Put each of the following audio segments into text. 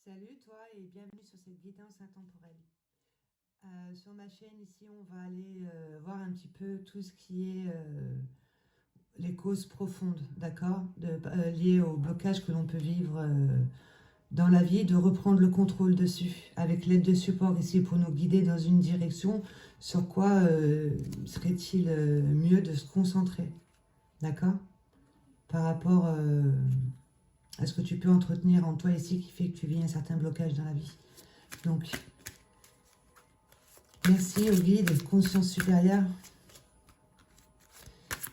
Salut toi et bienvenue sur cette guidance intemporelle. Sur ma chaîne ici, on va aller voir un petit peu tout ce qui est les causes profondes, d'accord, liées au blocage que l'on peut vivre dans la vie, de reprendre le contrôle dessus, avec l'aide de support ici pour nous guider dans une direction, sur quoi serait-il mieux de se concentrer, d'accord, par rapport à ce que tu peux entretenir en toi ici qui fait que tu vis un certain blocage dans la vie. Donc, merci au guide conscience supérieure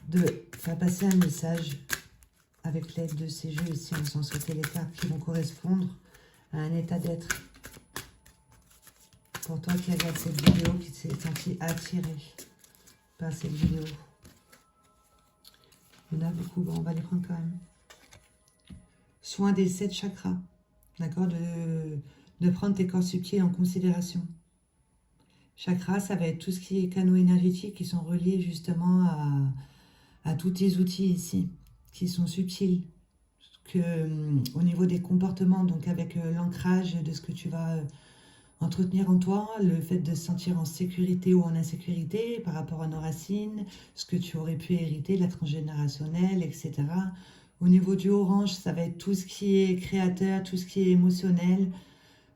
de faire passer un message avec l'aide de ces jeux ici, on s'en souhaiter les cartes qui vont correspondre à un état d'être. Pour toi qui regarde cette vidéo, qui s'est senti attiré par cette vidéo. Il y en a beaucoup, bon, on va les prendre quand même. Soin des 7 chakras, d'accord, de prendre tes corps subtils en considération. Chakra, ça va être tout ce qui est canaux énergétiques qui sont reliés justement à tous tes outils ici, qui sont subtils. Au niveau des comportements, donc avec l'ancrage de ce que tu vas entretenir en toi, le fait de se sentir en sécurité ou en insécurité par rapport à nos racines, ce que tu aurais pu hériter, la transgénérationnelle, etc. Au niveau du orange, ça va être tout ce qui est créateur, tout ce qui est émotionnel,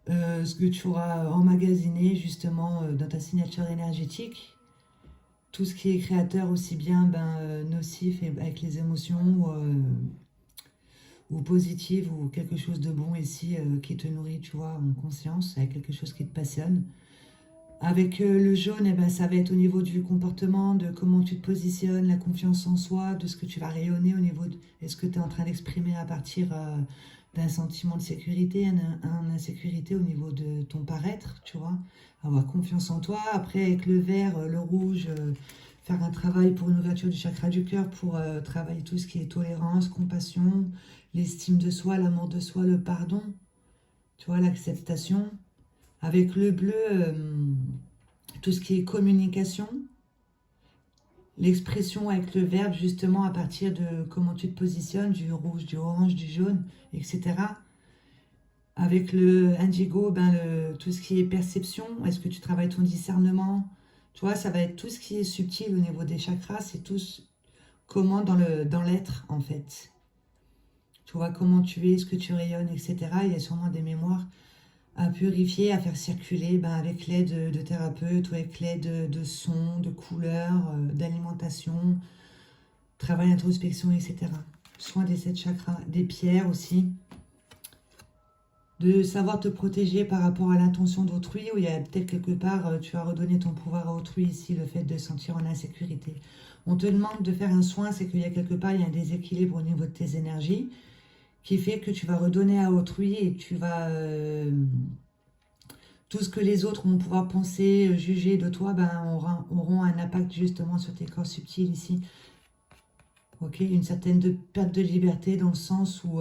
ce que tu auras emmagasiné justement dans ta signature énergétique. Tout ce qui est créateur aussi bien nocif et avec les émotions ou positif ou quelque chose de bon ici qui te nourrit, tu vois, en conscience, avec quelque chose qui te passionne. Avec le jaune, ça va être au niveau du comportement, de comment tu te positionnes, la confiance en soi, de ce que tu vas rayonner au niveau de... Est-ce que tu es en train d'exprimer à partir d'un sentiment de sécurité, une insécurité au niveau de ton paraître, tu vois. Avoir confiance en toi. Après, avec le vert, le rouge, faire un travail pour une ouverture du chakra du cœur, pour travailler tout ce qui est tolérance, compassion, l'estime de soi, l'amour de soi, le pardon, tu vois, l'acceptation. Avec le bleu, tout ce qui est communication, l'expression avec le verbe, justement, à partir de comment tu te positionnes, du rouge, du orange, du jaune, etc. Avec le indigo, tout ce qui est perception, est-ce que tu travailles ton discernement? Tu vois, ça va être tout ce qui est subtil au niveau des chakras, c'est tout comment dans l'être, en fait. Tu vois, comment tu es, ce que tu rayonnes, etc. Il y a sûrement des mémoires à purifier, à faire circuler avec l'aide de thérapeutes, ou avec l'aide de sons, de couleurs, d'alimentation, travail introspection, etc. Soin des 7 chakras, des pierres aussi. De savoir te protéger par rapport à l'intention d'autrui, où il y a peut-être quelque part, tu as redonné ton pouvoir à autrui ici, le fait de se sentir en insécurité. On te demande de faire un soin, c'est qu'il y a quelque part, il y a un déséquilibre au niveau de tes énergies, qui fait que tu vas redonner à autrui et tu vas... tout ce que les autres vont pouvoir penser, juger de toi, auront un impact justement sur tes corps subtils ici. Ok, une certaine perte de liberté dans le sens où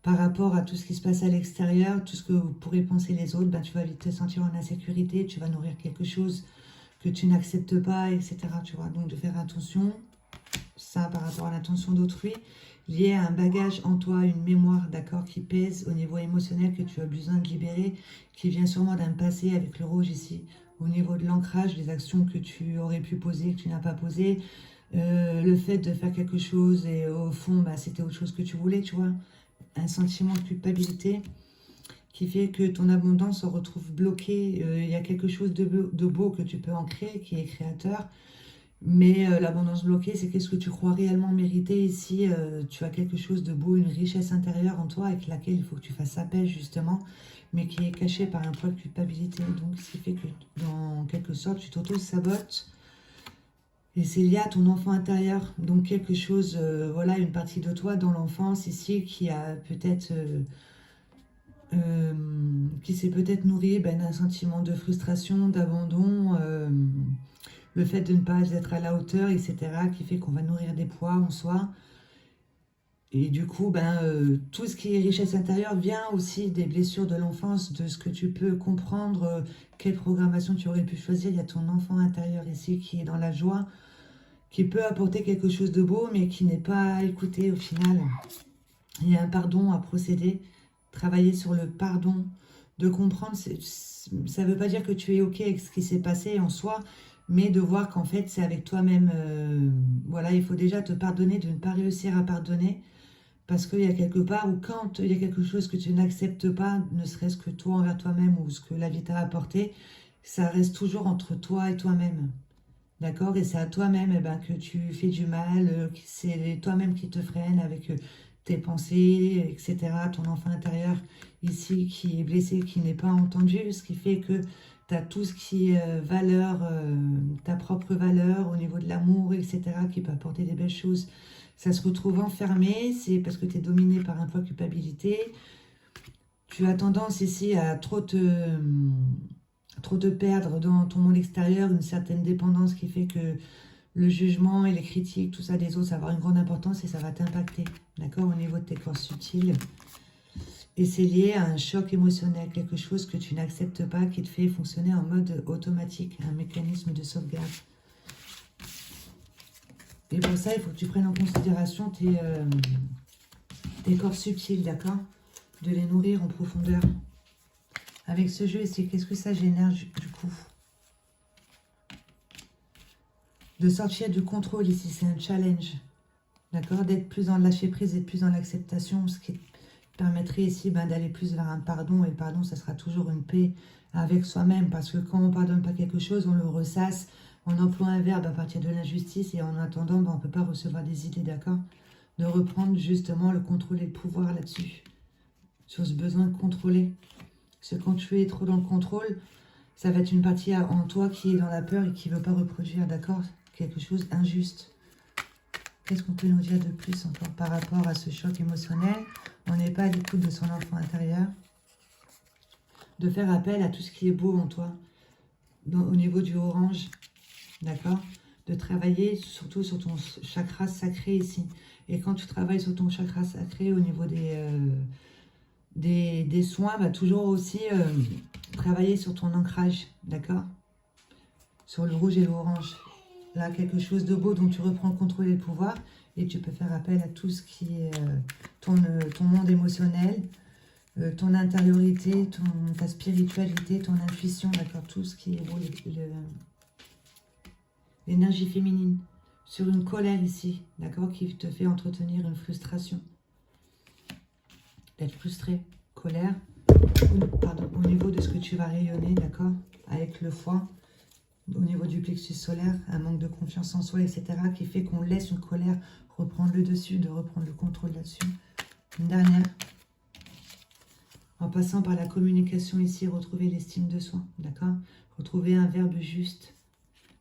par rapport à tout ce qui se passe à l'extérieur, tout ce que pourraient penser les autres, tu vas vite te sentir en insécurité, tu vas nourrir quelque chose que tu n'acceptes pas, etc. Tu vois, donc de faire attention, ça par rapport à l'intention d'autrui, lié à un bagage en toi, une mémoire, d'accord, qui pèse au niveau émotionnel, que tu as besoin de libérer, qui vient sûrement d'un passé avec le rouge ici, au niveau de l'ancrage, des actions que tu aurais pu poser, que tu n'as pas posées, le fait de faire quelque chose et au fond, c'était autre chose que tu voulais, tu vois, un sentiment de culpabilité qui fait que ton abondance se retrouve bloquée, il y a quelque chose de beau que tu peux en créer, qui est créateur. Mais l'abondance bloquée, c'est qu'est-ce que tu crois réellement mériter ici. Tu as quelque chose de beau, une richesse intérieure en toi avec laquelle il faut que tu fasses appel justement, mais qui est cachée par un poids de culpabilité. Donc, ce qui fait que dans quelque sorte, tu t'auto-sabotes. Et c'est lié à ton enfant intérieur. Donc, quelque chose, voilà, une partie de toi dans l'enfance ici qui a peut-être... qui s'est peut-être nourri d'un sentiment de frustration, d'abandon, le fait de ne pas être à la hauteur, etc., qui fait qu'on va nourrir des poids en soi. Et du coup, tout ce qui est richesse intérieure vient aussi des blessures de l'enfance, de ce que tu peux comprendre, quelle programmation tu aurais pu choisir. Il y a ton enfant intérieur ici qui est dans la joie, qui peut apporter quelque chose de beau, mais qui n'est pas écouté au final. Il y a un pardon à procéder travailler sur le pardon, de comprendre, ça ne veut pas dire que tu es OK avec ce qui s'est passé en soi, mais de voir qu'en fait, c'est avec toi-même. Voilà, il faut déjà te pardonner de ne pas réussir à pardonner, parce qu'il y a quelque part où quand il y a quelque chose que tu n'acceptes pas, ne serait-ce que toi envers toi-même ou ce que la vie t'a apporté, ça reste toujours entre toi et toi-même. D'accord? Et c'est à toi-même que tu fais du mal, c'est toi-même qui te freine avec tes pensées, etc. Ton enfant intérieur ici qui est blessé, qui n'est pas entendu, ce qui fait que tu as tout ce qui est valeur, ta propre valeur au niveau de l'amour, etc., qui peut apporter des belles choses. Ça se retrouve enfermé, c'est parce que tu es dominé par un poids culpabilité. Tu as tendance ici à trop te perdre dans ton monde extérieur, une certaine dépendance qui fait que le jugement et les critiques, tout ça des autres, ça va avoir une grande importance et ça va t'impacter, d'accord, au niveau de tes corps subtils. Et c'est lié à un choc émotionnel, quelque chose que tu n'acceptes pas, qui te fait fonctionner en mode automatique, un mécanisme de sauvegarde. Et pour ça, il faut que tu prennes en considération tes corps subtils, d'accord, de les nourrir en profondeur. Avec ce jeu ici, qu'est-ce que ça génère du coup? De sortir du contrôle ici, c'est un challenge. D'accord? D'être plus dans le lâcher-prise et plus dans l'acceptation, ce qui permettrait ici d'aller plus vers un pardon. Et le pardon, ça sera toujours une paix avec soi-même. Parce que quand on ne pardonne pas quelque chose, on le ressasse. On emploie un verbe à partir de l'injustice. Et en attendant, on ne peut pas recevoir des idées, d'accord? De reprendre justement le contrôle et le pouvoir là-dessus. Sur ce besoin de contrôler. Parce que quand tu es trop dans le contrôle, ça va être une partie en toi qui est dans la peur et qui ne veut pas reproduire, d'accord? Quelque chose d'injuste. Qu'est-ce qu'on peut nous dire de plus encore par rapport à ce choc émotionnel? On n'est pas à l'écoute de son enfant intérieur. De faire appel à tout ce qui est beau en toi, au niveau du orange, d'accord? De travailler surtout sur ton chakra sacré ici. Et quand tu travailles sur ton chakra sacré au niveau des soins, toujours aussi travailler sur ton ancrage, d'accord? Sur le rouge et l'orange. Là, quelque chose de beau dont tu reprends le contrôle et le pouvoir. Et tu peux faire appel à tout ce qui est ton monde émotionnel, ton intériorité, ta spiritualité, ton intuition, d'accord, tout ce qui est beau, l'énergie féminine. Sur une colère ici, d'accord, qui te fait entretenir une frustration. D'être frustré, colère, pardon, au niveau de ce que tu vas rayonner, d'accord, avec le foie. Au niveau du plexus solaire, un manque de confiance en soi, etc., qui fait qu'on laisse une colère reprendre le dessus, de reprendre le contrôle là-dessus. Une dernière, en passant par la communication ici, retrouver l'estime de soi, d'accord? Retrouver un verbe juste,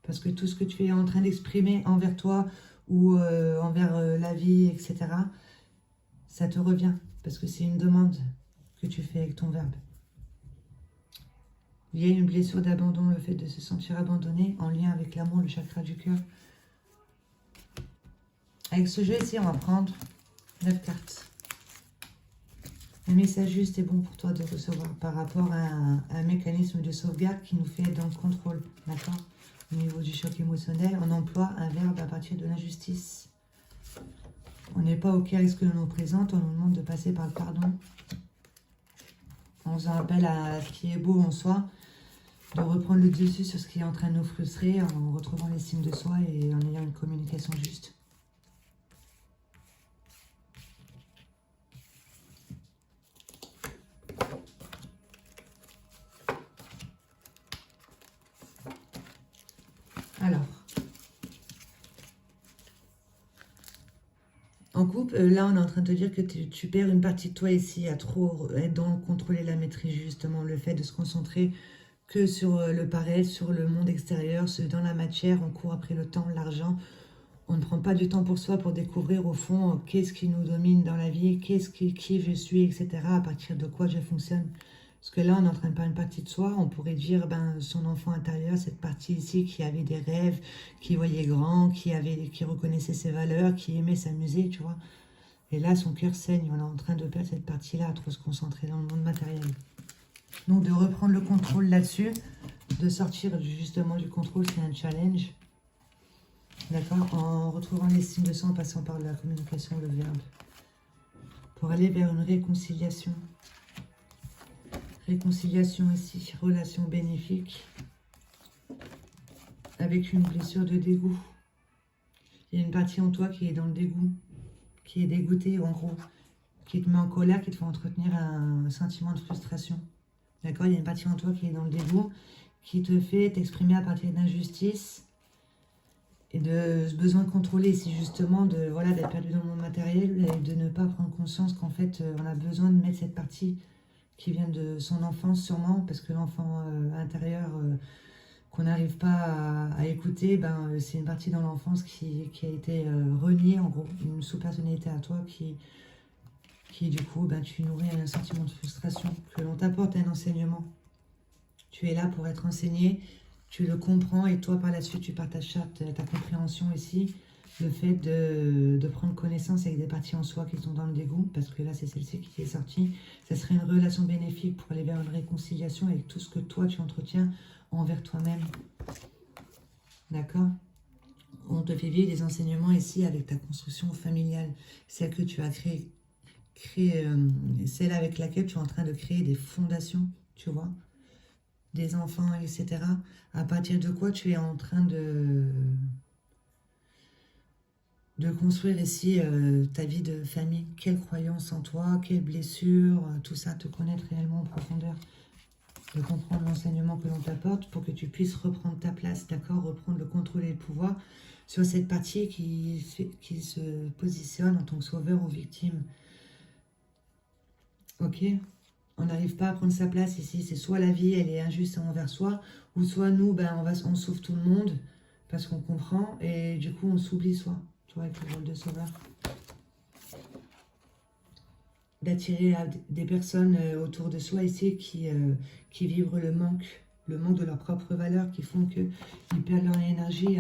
parce que tout ce que tu es en train d'exprimer envers toi ou envers la vie, etc., ça te revient, parce que c'est une demande que tu fais avec ton verbe. Il y a une blessure d'abandon, le fait de se sentir abandonné, en lien avec l'amour, le chakra du cœur. Avec ce jeu ici, on va prendre 9 cartes. Un message juste et bon pour toi de recevoir par rapport à un mécanisme de sauvegarde qui nous fait être dans le contrôle. D'accord? Au niveau du choc émotionnel, on emploie un verbe à partir de l'injustice. On n'est pas OK avec ce que l'on nous présente, on nous demande de passer par le pardon. En faisant appel à ce qui est beau en soi, de reprendre le dessus sur ce qui est en train de nous frustrer, en retrouvant l'estime de soi et en ayant une communication juste. Alors, en couple, là on est en train de te dire que tu perds une partie de toi ici, à trop être dans le contrôle et la maîtrise, justement, le fait de se concentrer que sur le paraître, sur le monde extérieur, dans la matière, on court après le temps, l'argent. On ne prend pas du temps pour soi pour découvrir au fond qu'est-ce qui nous domine dans la vie, qui je suis, etc. À partir de quoi je fonctionne. Parce que là, on est en train de parler une partie de soi. On pourrait dire son enfant intérieur, cette partie ici qui avait des rêves, qui voyait grand, qui reconnaissait ses valeurs, qui aimait s'amuser, tu vois. Et là, son cœur saigne. On est en train de perdre cette partie-là, à trop se concentrer dans le monde matériel. Donc, de reprendre le contrôle là-dessus, de sortir justement du contrôle, c'est un challenge. D'accord? En retrouvant l'estime de soi, en passant par la communication, le verbe. Pour aller vers une réconciliation. Réconciliation ici, relation bénéfique avec une blessure de dégoût. Il y a une partie en toi qui est dans le dégoût, qui est dégoûtée en gros, qui te met en colère, qui te fait entretenir un sentiment de frustration. D'accord? Il y a une partie en toi qui est dans le dégoût, qui te fait t'exprimer à partir d'injustice et de ce besoin de contrôler ici justement, de voilà, d'être perdu dans le monde matériel et de ne pas prendre conscience qu'en fait on a besoin de mettre cette partie qui vient de son enfance sûrement, parce que l'enfant intérieur qu'on n'arrive pas à écouter, ben, c'est une partie dans l'enfance qui a été reniée, en gros, une sous-personnalité à toi qui du coup, ben, tu nourris un sentiment de frustration, que l'on t'apporte un enseignement. Tu es là pour être enseigné, tu le comprends et toi par la suite tu partages ta compréhension ici, le fait de prendre connaissance avec des parties en soi qui sont dans le dégoût, parce que là c'est celle-ci qui est sortie, ça serait une relation bénéfique pour aller vers une réconciliation avec tout ce que toi tu entretiens envers toi-même. D'accord? On te fait vivre des enseignements ici avec ta construction familiale, celle que tu as créée, celle avec laquelle tu es en train de créer des fondations, tu vois, des enfants, etc. À partir de quoi tu es en train de construire ici ta vie de famille. Quelle croyance en toi, quelle blessure, tout ça, te connaître réellement en profondeur, de comprendre l'enseignement que l'on t'apporte pour que tu puisses reprendre ta place, d'accord, reprendre le contrôle et le pouvoir sur cette partie qui se positionne en tant que sauveur ou victime. Ok? On n'arrive pas à prendre sa place ici, c'est soit la vie elle est injuste envers soi, ou soit nous, ben, on sauve tout le monde parce qu'on comprend et du coup on s'oublie soi, tu vois, avec le rôle de sauveur. D'attirer des personnes autour de soi ici qui vibrent le manque de leurs propres valeurs, qui font qu'ils perdent leur énergie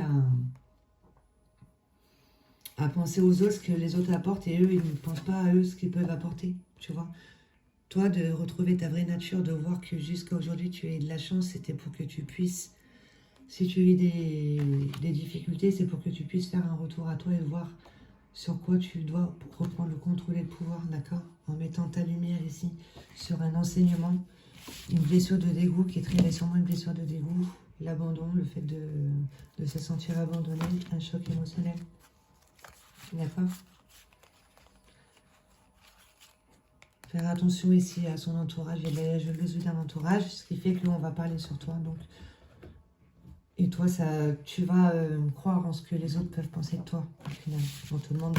à penser aux autres ce que les autres apportent et eux, ils ne pensent pas à eux ce qu'ils peuvent apporter, tu vois. Toi, de retrouver ta vraie nature, de voir que jusqu'à aujourd'hui, tu as eu de la chance, c'était pour que tu puisses, si tu as eu des difficultés, c'est pour que tu puisses faire un retour à toi et voir sur quoi tu dois reprendre le contrôle et le pouvoir, d'accord? En mettant ta lumière ici sur un enseignement, une blessure de dégoût qui est très sûrement une blessure de dégoût, l'abandon, le fait de se sentir abandonné, un choc émotionnel, d'accord? Faire attention ici à son entourage, il y a de la jalousie d'un entourage, ce qui fait que on va parler sur toi, donc. Et toi, ça, tu vas croire en ce que les autres peuvent penser de toi, au final. On te demande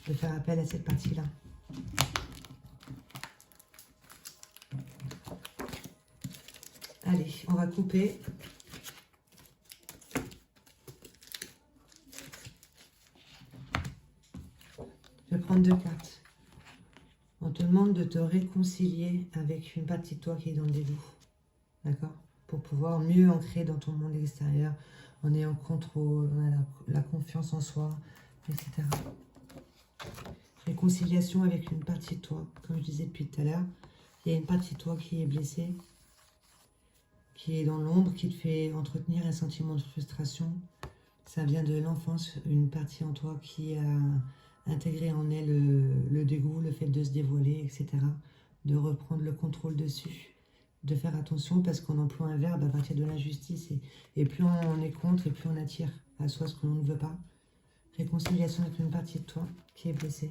de faire appel à cette partie-là. Allez, on va couper. Je vais prendre 2 cartes. On te demande de te réconcilier avec une partie de toi qui est dans le dégoût. D'accord? Pour pouvoir mieux ancrer dans ton monde extérieur, en ayant contrôle, la confiance en soi, etc. Réconciliation avec une partie de toi. Comme je disais depuis tout à l'heure, il y a une partie de toi qui est blessée, qui est dans l'ombre, qui te fait entretenir un sentiment de frustration. Ça vient de l'enfance, une partie en toi qui a intégré en elle le dégoût, le fait de se dévoiler, etc. De reprendre le contrôle dessus, de faire attention parce qu'on emploie un verbe à partir de l'injustice et plus on est contre et plus on attire à soi ce que l'on ne veut pas. Réconciliation avec une partie de toi qui est blessée,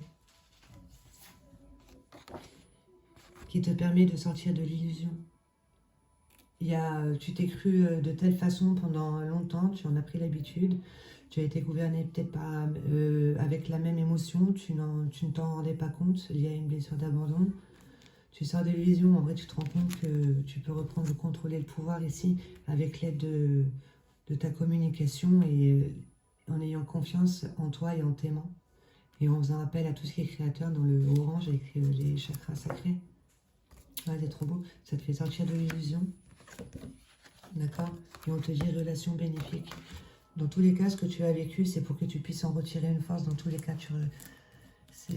qui te permet de sortir de l'illusion. Tu t'es cru de telle façon pendant longtemps, tu en as pris l'habitude, tu as été gouverné peut-être pas avec la même émotion, tu ne t'en rendais pas compte, il y a une blessure d'abandon. Tu sors de l'illusion, en vrai tu te rends compte que tu peux reprendre le contrôle et le pouvoir ici avec l'aide de ta communication et en ayant confiance en toi et en t'aimant. Et en faisant appel à tout ce qui est créateur dans le orange avec les chakras sacrés. Ouais, c'est trop beau, ça te fait sortir de l'illusion. D'accord? Et on te dit relation bénéfique. Dans tous les cas, ce que tu as vécu, c'est pour que tu puisses en retirer une force. Dans tous les cas,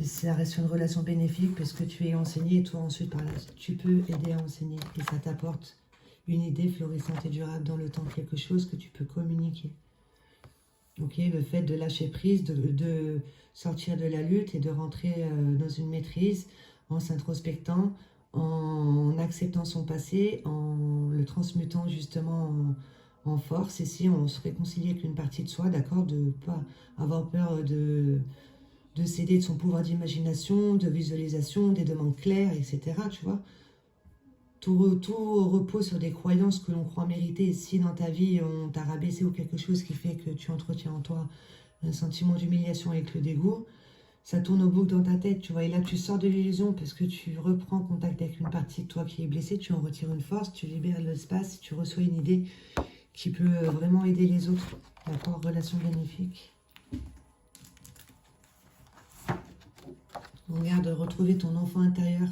ça reste une relation bénéfique parce que tu es enseigné et toi ensuite par là, tu peux aider à enseigner. Et ça t'apporte une idée florissante et durable dans le temps, quelque chose que tu peux communiquer. Ok, le fait de lâcher prise, de sortir de la lutte et de rentrer dans une maîtrise en s'introspectant, en acceptant son passé, en le transmutant justement en force. Et si on se réconcilie avec une partie de soi, d'accord, de ne pas avoir peur de céder de son pouvoir d'imagination, de visualisation, des demandes claires, etc. Tu vois, tout repose sur des croyances que l'on croit mériter. Et si dans ta vie on t'a rabaissé ou quelque chose qui fait que tu entretiens en toi un sentiment d'humiliation avec le dégoût, ça tourne au boucle dans ta tête, tu vois. Et là, tu sors de l'illusion parce que tu reprends contact avec une partie de toi qui est blessée, tu en retires une force, tu libères l'espace, tu reçois une idée qui peut vraiment aider les autres. D'accord, relation bénéfique. On garde retrouver ton enfant intérieur.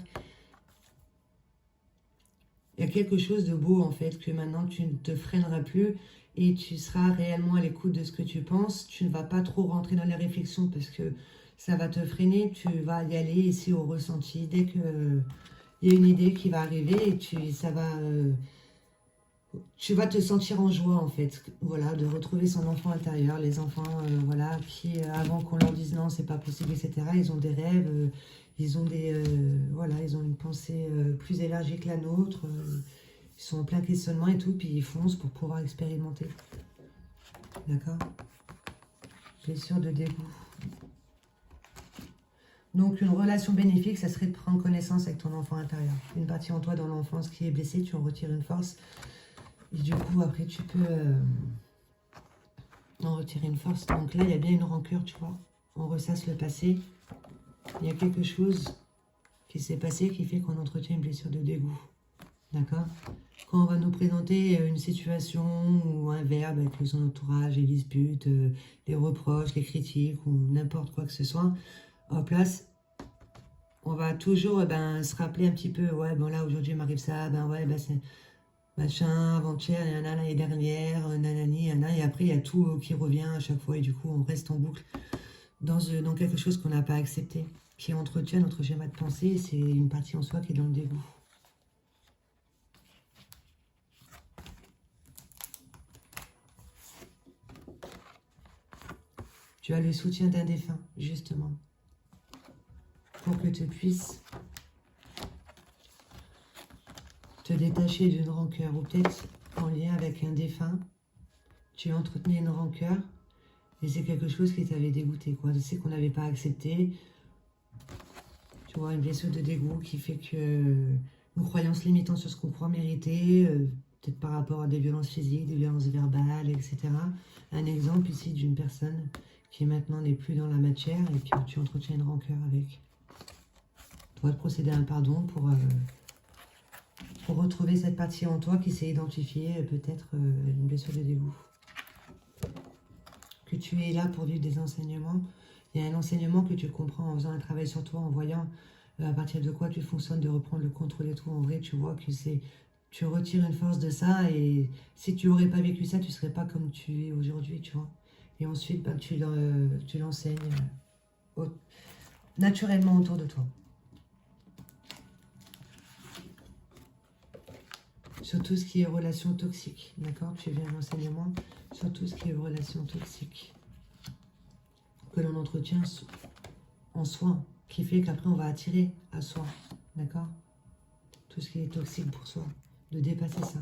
Il y a quelque chose de beau en fait, que maintenant tu ne te freineras plus et tu seras réellement à l'écoute de ce que tu penses. Tu ne vas pas trop rentrer dans les réflexions parce que ça va te freiner. Tu vas y aller ici au ressenti. Dès que il y a une idée qui va arriver et tu vas te sentir en joie en fait. Voilà, de retrouver son enfant intérieur. Les enfants, voilà, qui avant qu'on leur dise non, c'est pas possible, etc. Ils ont des rêves. Ils ont voilà, ils ont une pensée plus élargie que la nôtre. Ils sont en plein questionnement et tout, puis ils foncent pour pouvoir expérimenter. D'accord? Blessure de dégoût. Donc, une relation bénéfique, ça serait de prendre connaissance avec ton enfant intérieur. Une partie en toi dans l'enfance qui est blessée, tu en retires une force. Et du coup, après, tu peux en retirer une force. Donc là, il y a bien une rancœur, tu vois. On ressasse le passé. Il y a quelque chose qui s'est passé qui fait qu'on entretient une blessure de dégoût. D'accord? Quand on va nous présenter une situation ou un verbe avec son entourage, les disputes, les reproches, les critiques ou n'importe quoi que ce soit, en place, on va toujours se rappeler un petit peu, ouais, bon là aujourd'hui il m'arrive ça, ben ouais, ben c'est machin, avant-hier, l'année dernière, nanani, nanana, et après il y a tout qui revient à chaque fois et du coup on reste en boucle dans quelque chose qu'on n'a pas accepté, qui entretient notre schéma de pensée, c'est une partie en soi qui est dans le dégoût. Tu as le soutien d'un défunt, justement, pour que tu puisses te détacher d'une rancœur, ou peut-être en lien avec un défunt, tu entretenais une rancœur, et c'est quelque chose qui t'avait dégoûté, quoi. C'est qu'on n'avait pas accepté, tu vois, une blessure de dégoût qui fait que une croyance limitant sur ce qu'on croit mériter, peut-être par rapport à des violences physiques, des violences verbales, etc. Un exemple ici d'une personne qui maintenant n'est plus dans la matière et que tu entretiens une rancœur avec. Tu dois procéder à un pardon pour retrouver cette partie en toi qui s'est identifiée peut-être une blessure de dégoût. Que tu es là pour vivre des enseignements. Il y a un enseignement que tu comprends en faisant un travail sur toi, en voyant à partir de quoi tu fonctionnes, de reprendre le contrôle et tout. En vrai, tu vois que tu retires une force de ça et si tu n'aurais pas vécu ça, tu ne serais pas comme tu es aujourd'hui, tu vois. Et ensuite, tu l'enseignes naturellement autour de toi. Sur tout ce qui est relation toxique, d'accord? Tu viens un enseignement sur tout ce qui est relation toxique que l'on entretient en soi, qui fait qu'après on va attirer à soi, d'accord? Tout ce qui est toxique pour soi, de dépasser ça.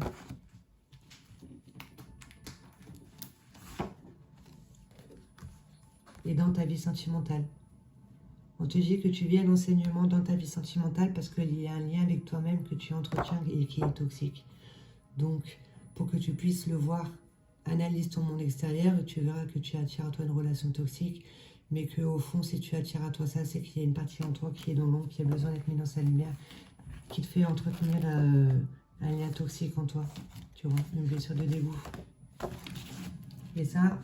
Et dans ta vie sentimentale, on te dit que tu vis un enseignement dans ta vie sentimentale parce qu'il y a un lien avec toi-même que tu entretiens et qui est toxique. Donc, pour que tu puisses le voir, analyse ton monde extérieur et tu verras que tu attires à toi une relation toxique, mais qu'au fond, si tu attires à toi ça, c'est qu'il y a une partie en toi qui est dans l'ombre, qui a besoin d'être mise dans sa lumière, qui te fait entretenir un lien toxique en toi, tu vois, une blessure de dégoût. Et ça,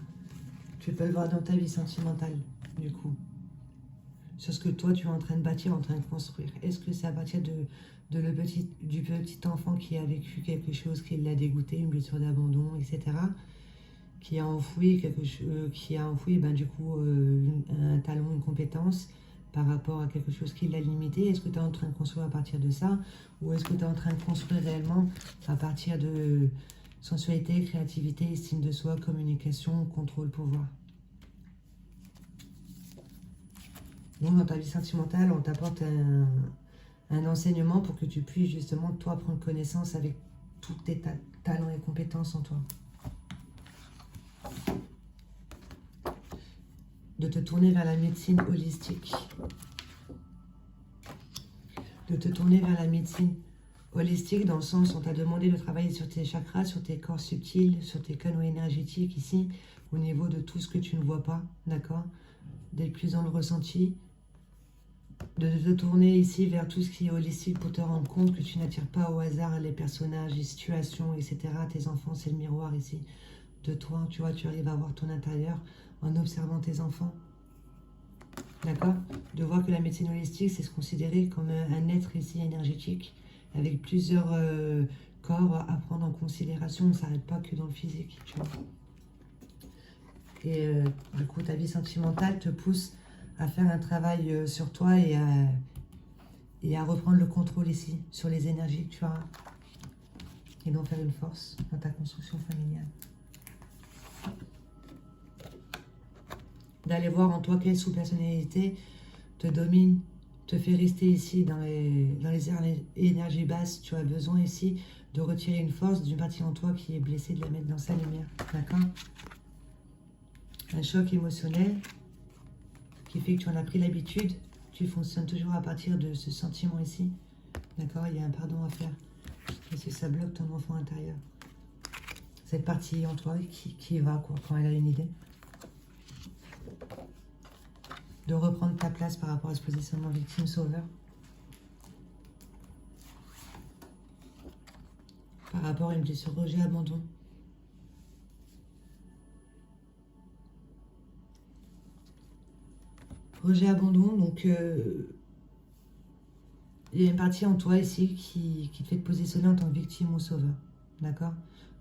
tu peux le voir dans ta vie sentimentale, du coup. Sur ce que toi, tu es en train de bâtir, en train de construire. Est-ce que c'est à partir du petit enfant qui a vécu quelque chose qui l'a dégoûté, une blessure d'abandon, etc., qui a enfoui du coup un talent, une compétence par rapport à quelque chose qui l'a limité. Est-ce que tu es en train de construire à partir de ça ou est-ce que tu es en train de construire réellement à partir de sensualité, créativité, estime de soi, communication, contrôle, pouvoir? Donc dans ta vie sentimentale, on t'apporte un enseignement pour que tu puisses justement, toi, prendre connaissance avec tous tes talents et compétences en toi. De te tourner vers la médecine holistique. De te tourner vers la médecine holistique dans le sens où on t'a demandé de travailler sur tes chakras, sur tes corps subtils, sur tes canaux énergétiques ici, au niveau de tout ce que tu ne vois pas, d'accord? D'être plus dans le ressenti, de te tourner ici vers tout ce qui est holistique pour te rendre compte que tu n'attires pas au hasard les personnages, les situations, etc. Tes enfants, c'est le miroir ici de toi, tu vois, tu arrives à voir ton intérieur en observant tes enfants. D'accord? De voir que la médecine holistique, c'est se considérer comme un être ici énergétique, avec plusieurs corps à prendre en considération. On ne s'arrête pas que dans le physique, tu vois. Et du coup, ta vie sentimentale te pousse à faire un travail sur toi et à reprendre le contrôle ici, sur les énergies que tu as, et d'en faire une force dans ta construction familiale. D'aller voir en toi quelle sous-personnalité te domine, te fait rester ici dans les énergies basses. Tu as besoin ici de retirer une force d'une partie en toi qui est blessée, de la mettre dans sa lumière. D'accord? Un choc émotionnel qui fait que tu en as pris l'habitude. Tu fonctionnes toujours à partir de ce sentiment ici. D'accord? Il y a un pardon à faire. Parce que ça bloque ton enfant intérieur. Cette partie en toi qui va quoi, quand elle a une idée. De reprendre ta place par rapport à ce positionnement victime-sauveur. Par rapport à une blessure rejet-abandon. Rejet-abandon, donc il y a une partie en toi ici qui te fait te positionner en tant que victime ou sauveur. D'accord?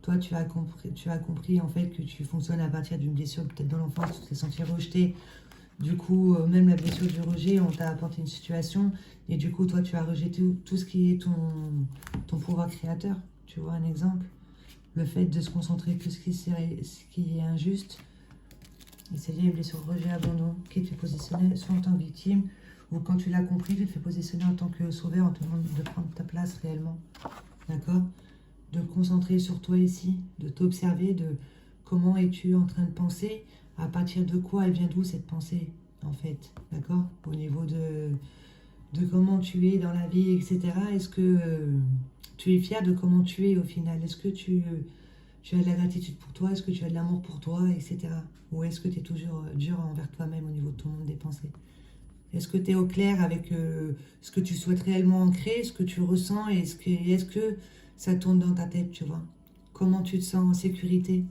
Toi, tu as compris en fait que tu fonctionnes à partir d'une blessure, peut-être dans l'enfance, tu t'es senti rejeté. Du coup, même la blessure du rejet, on t'a apporté une situation. Et du coup, toi, tu as rejeté tout ce qui est ton pouvoir créateur. Tu vois un exemple? Le fait de se concentrer que ce qui est injuste. Et c'est lié à une blessure rejet-abandon qui te fait positionner soit en tant que victime, ou quand tu l'as compris, tu te fais positionner en tant que sauveur, en te demandant de prendre ta place réellement. D'accord? De te concentrer sur toi ici, de t'observer, de comment es-tu en train de penser, à partir de quoi elle vient d'où cette pensée, en fait. D'accord? Au niveau de comment tu es dans la vie, etc. Est-ce que tu es fier de comment tu es au final? Est-ce que tu as de la gratitude pour toi? Est-ce que tu as de l'amour pour toi, etc. Ou est-ce que tu es toujours dur envers toi-même au niveau de ton monde des pensées? Est-ce que tu es au clair avec ce que tu souhaites réellement ancrer, ce que tu ressens, et est-ce que ça tourne dans ta tête, tu vois? Comment tu te sens en sécurité?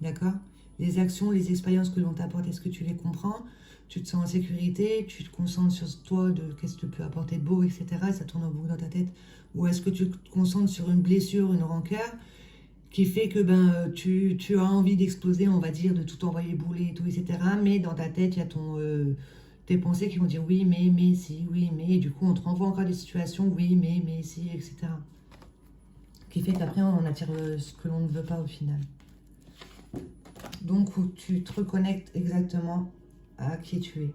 D'accord? Les actions, les expériences que l'on t'apporte, est-ce que tu les comprends? Tu te sens en sécurité, tu te concentres sur toi, de qu'est-ce que tu peux apporter de beau, etc. Ça tourne en boucle dans ta tête. Ou est-ce que tu te concentres sur une blessure, une rancœur, qui fait que tu as envie d'exploser, on va dire, de tout envoyer bouler et tout, etc. Mais dans ta tête, il y a tes pensées qui vont dire oui, mais, si, oui, mais. Et du coup, on te renvoie encore des situations, oui, mais, si, etc. Qui fait qu'après, on attire ce que l'on ne veut pas au final. Donc, où tu te reconnectes exactement à qui tu es.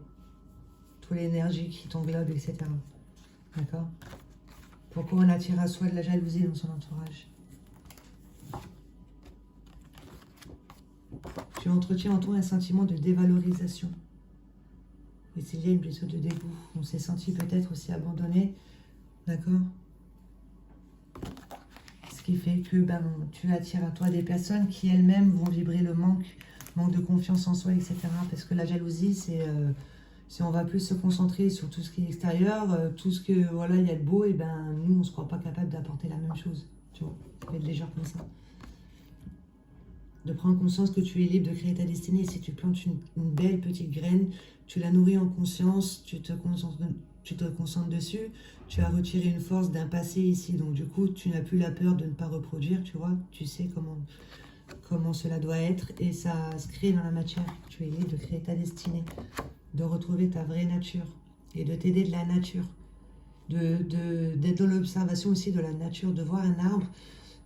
Toute l'énergie qui t'englobe, etc. D'accord? Pourquoi on attire à soi de la jalousie dans son entourage? Tu entretiens en toi un sentiment de dévalorisation. Et s'il y a une blessure de dégoût, on s'est senti peut-être aussi abandonné, d'accord? Ce qui fait que tu attires à toi des personnes qui elles-mêmes vont vibrer le manque de confiance en soi, etc. Parce que la jalousie, c'est si on va plus se concentrer sur tout ce qui est extérieur, tout ce que voilà il y a de beau, et nous on se croit pas capable d'apporter la même chose. Tu vois, ça peut être légère comme ça. De prendre conscience que tu es libre de créer ta destinée. Si tu plantes une belle petite graine, tu la nourris en conscience, tu te concentres dessus, tu as retiré une force d'un passé ici, donc du coup tu n'as plus la peur de ne pas reproduire, tu vois, tu sais comment cela doit être, et ça se crée dans la matière. Tu es libre de créer ta destinée, de retrouver ta vraie nature, et de t'aider de la nature, d'être dans l'observation aussi de la nature, de voir un arbre.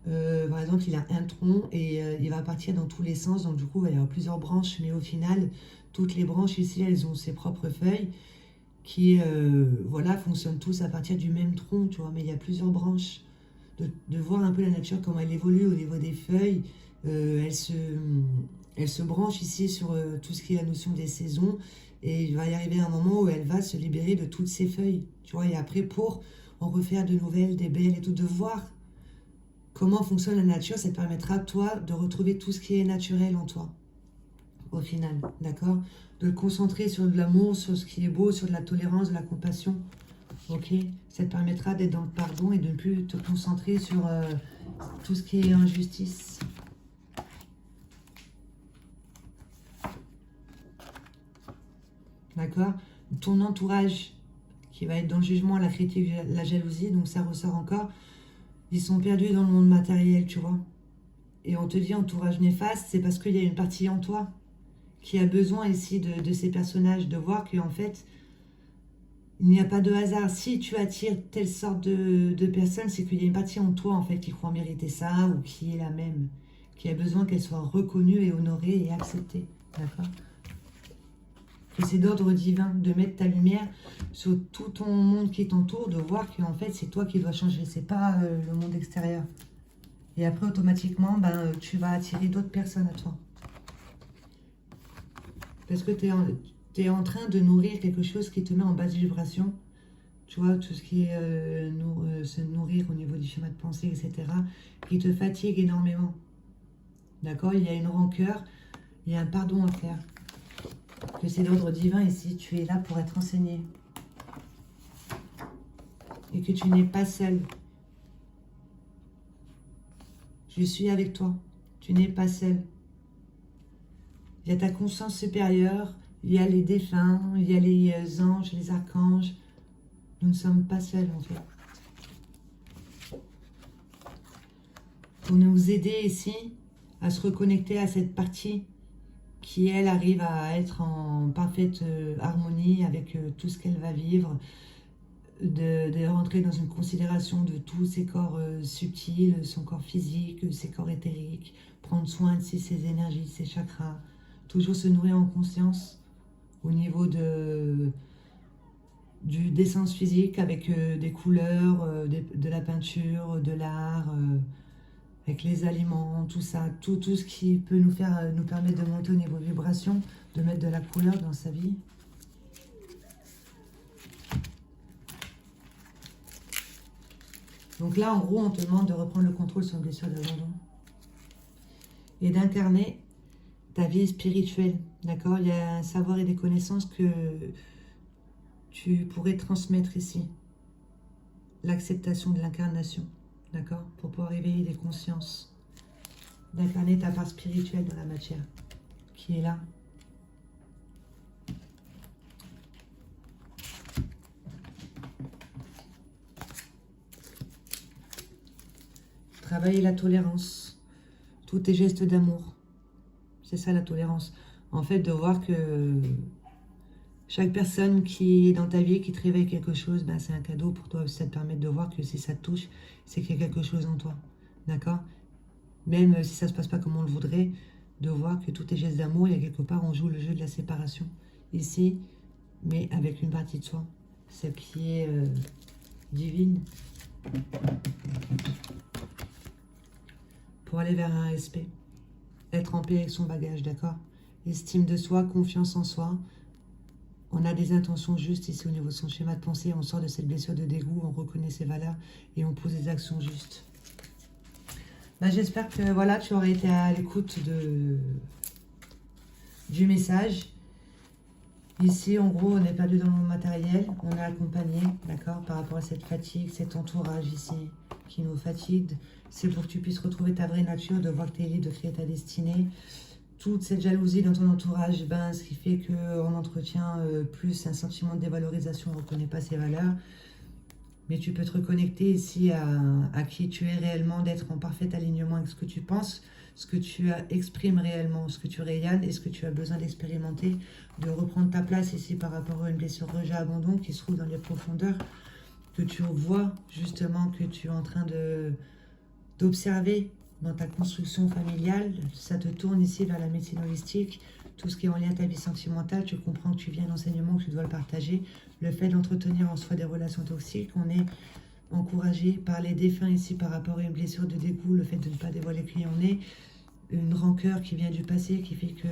Par exemple, il a un tronc et il va partir dans tous les sens. Donc, du coup, il va y avoir plusieurs branches. Mais au final, toutes les branches ici, elles ont ses propres feuilles qui, voilà, fonctionnent tous à partir du même tronc, tu vois, mais il y a plusieurs branches. De voir un peu la nature, comment elle évolue au niveau des feuilles. Elle se branche ici sur tout ce qui est la notion des saisons, et il va y arriver un moment où elle va se libérer de toutes ses feuilles, tu vois, et après pour en refaire de nouvelles, des belles et tout, de voir comment fonctionne la nature, ça te permettra, toi, de retrouver tout ce qui est naturel en toi, au final, d'accord? De te concentrer sur de l'amour, sur ce qui est beau, sur de la tolérance, de la compassion, ok? Ça te permettra d'être dans le pardon et de ne plus te concentrer sur tout ce qui est injustice. D'accord? Ton entourage qui va être dans le jugement, la critique, la jalousie, donc ça ressort encore. Ils sont perdus dans le monde matériel, tu vois. Et on te dit entourage néfaste, c'est parce qu'il y a une partie en toi qui a besoin ici de ces personnages, de voir qu'en fait, il n'y a pas de hasard. Si tu attires telle sorte de personnes, c'est qu'il y a une partie en toi en fait qui croit mériter ça ou qui est la même, qui a besoin qu'elle soit reconnue et honorée et acceptée. D'accord? Que c'est d'ordre divin de mettre ta lumière sur tout ton monde qui t'entoure, de voir qu'en fait c'est toi qui dois changer, c'est pas le monde extérieur. Et après automatiquement, tu vas attirer d'autres personnes à toi. Parce que tu es en train de nourrir quelque chose qui te met en basse vibration. Tu vois, tout ce qui est se nourrir au niveau du schéma de pensée, etc. Qui te fatigue énormément. D'accord? Il y a une rancœur, il y a un pardon à faire. Que c'est l'ordre divin ici, tu es là pour être enseigné. Et que tu n'es pas seul. Je suis avec toi. Tu n'es pas seul. Il y a ta conscience supérieure, il y a les défunts, il y a les anges, les archanges. Nous ne sommes pas seuls en fait. Pour nous aider ici à se reconnecter à cette partie qui, elle, arrive à être en parfaite harmonie avec tout ce qu'elle va vivre, de rentrer dans une considération de tous ses corps subtils, son corps physique, ses corps éthériques, prendre soin de ses énergies, ses chakras, toujours se nourrir en conscience au niveau des sens physiques avec des couleurs, de la peinture, de l'art, avec les aliments, tout ça, tout ce qui peut nous permettre de monter au niveau vibration, de mettre de la couleur dans sa vie. Donc là, en gros, on te demande de reprendre le contrôle sur une blessure d'abandon et d'incarner ta vie spirituelle, d'accord? Il y a un savoir et des connaissances que tu pourrais transmettre ici. L'acceptation de l'incarnation, d'accord? Pour pouvoir éveiller des consciences, d'incarner ta part spirituelle dans la matière, qui est là. Travailler la tolérance, tous tes gestes d'amour. C'est ça la tolérance. En fait, de voir que chaque personne qui est dans ta vie, qui te réveille quelque chose, c'est un cadeau pour toi. Ça te permet de voir que si ça te touche, c'est qu'il y a quelque chose en toi. D'accord? Même si ça ne se passe pas comme on le voudrait, de voir que tous tes gestes d'amour, il y a quelque part, on joue le jeu de la séparation. Ici, mais avec une partie de soi. Celle qui est divine. Pour aller vers un respect. Être en paix avec son bagage, d'accord? Estime de soi, confiance en soi. On a des intentions justes ici au niveau de son schéma de pensée. On sort de cette blessure de dégoût, on reconnaît ses valeurs et on pose des actions justes. J'espère que voilà, tu aurais été à l'écoute du message. Ici, en gros, on n'est pas dans le matériel. On est accompagné, d'accord, par rapport à cette fatigue, cet entourage ici qui nous fatigue. C'est pour que tu puisses retrouver ta vraie nature, de voir que tu es libre de créer ta destinée. Toute cette jalousie dans ton entourage, ce qui fait qu'on entretient plus un sentiment de dévalorisation, on ne reconnaît pas ses valeurs. Mais tu peux te reconnecter ici à qui tu es réellement, d'être en parfait alignement avec ce que tu penses, ce que tu exprimes réellement, ce que tu rayonnes et ce que tu as besoin d'expérimenter, de reprendre ta place ici par rapport à une blessure rejet abandon qui se trouve dans les profondeurs, que tu vois justement que tu es en train d'observer dans ta construction familiale, ça te tourne ici vers la médecine holistique, tout ce qui est en lien à ta vie sentimentale, tu comprends que tu viens d'enseignement, que tu dois le partager, le fait d'entretenir en soi des relations toxiques, on est encouragé par les défunts ici par rapport à une blessure de dégoût, le fait de ne pas dévoiler qui on est, une rancœur qui vient du passé, qui fait que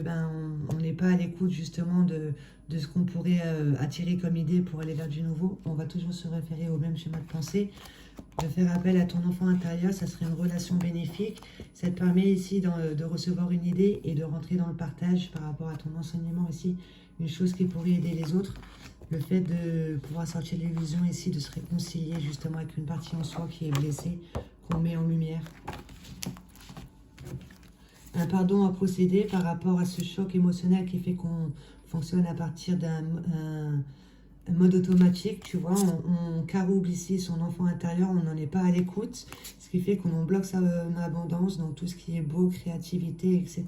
on n'est pas à l'écoute justement de ce qu'on pourrait attirer comme idée pour aller vers du nouveau. On va toujours se référer au même schéma de pensée. De faire appel à ton enfant intérieur, ça serait une relation bénéfique. Ça te permet ici de recevoir une idée et de rentrer dans le partage par rapport à ton enseignement ici. Une chose qui pourrait aider les autres. Le fait de pouvoir sortir de l'illusion ici, de se réconcilier justement avec une partie en soi qui est blessée, qu'on met en lumière. Un pardon à procéder par rapport à ce choc émotionnel qui fait qu'on fonctionne à partir d'un mode automatique, tu vois, on carouble ici son enfant intérieur, on n'en est pas à l'écoute, ce qui fait qu'on bloque sa abondance, donc tout ce qui est beau, créativité, etc.,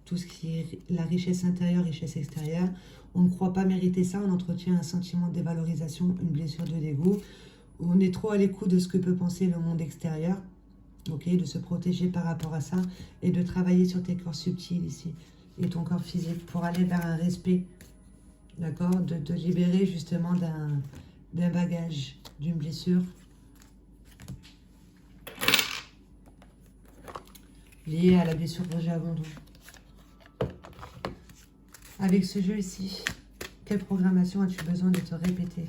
tout ce qui est la richesse intérieure, richesse extérieure, on ne croit pas mériter ça, on entretient un sentiment de dévalorisation, une blessure de dégoût, on est trop à l'écoute de ce que peut penser le monde extérieur, ok, de se protéger par rapport à ça, et de travailler sur tes corps subtils ici, et ton corps physique, pour aller vers un respect. D'accord, de te libérer justement d'un bagage, d'une blessure liée à la blessure rejet abandon. Avec ce jeu ici, quelle programmation as-tu besoin de te répéter?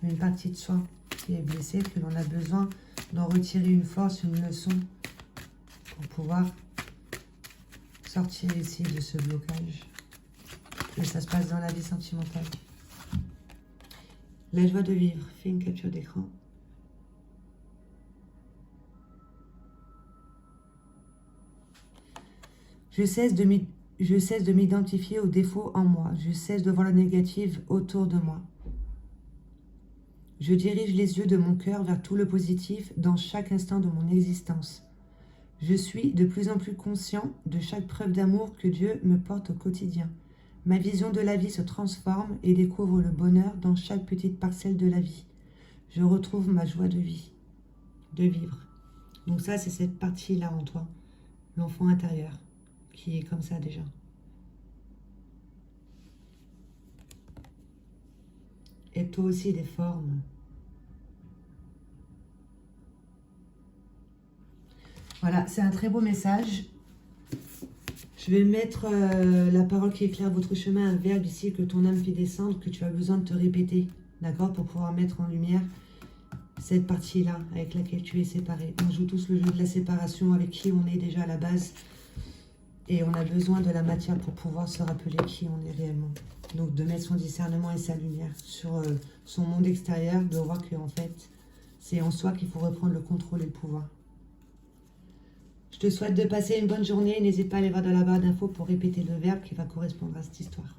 Une partie de soi qui est blessée, que l'on a besoin d'en retirer une force, une leçon pour pouvoir sortir ici de ce blocage. Et ça se passe dans la vie sentimentale. La joie de vivre. Fais une capture d'écran. Je cesse de m'identifier aux défauts en moi. Je cesse de voir le négatif autour de moi. Je dirige les yeux de mon cœur vers tout le positif dans chaque instant de mon existence. Je suis de plus en plus conscient de chaque preuve d'amour que Dieu me porte au quotidien. Ma vision de la vie se transforme et découvre le bonheur dans chaque petite parcelle de la vie. Je retrouve ma joie de vie, de vivre. Donc ça, c'est cette partie-là en toi, l'enfant intérieur, qui est comme ça déjà. Et toi aussi, des formes. Voilà, c'est un très beau message. Je vais mettre la parole qui éclaire votre chemin, un verbe ici que ton âme fait descendre, que tu as besoin de te répéter, d'accord, pour pouvoir mettre en lumière cette partie-là avec laquelle tu es séparé. On joue tous le jeu de la séparation avec qui on est déjà à la base et on a besoin de la matière pour pouvoir se rappeler qui on est réellement. Donc de mettre son discernement et sa lumière sur son monde extérieur, de voir qu'en fait, c'est en soi qu'il faut reprendre le contrôle et le pouvoir. Je te souhaite de passer une bonne journée. N'hésite pas à aller voir dans la barre d'infos pour répéter le verbe qui va correspondre à cette histoire.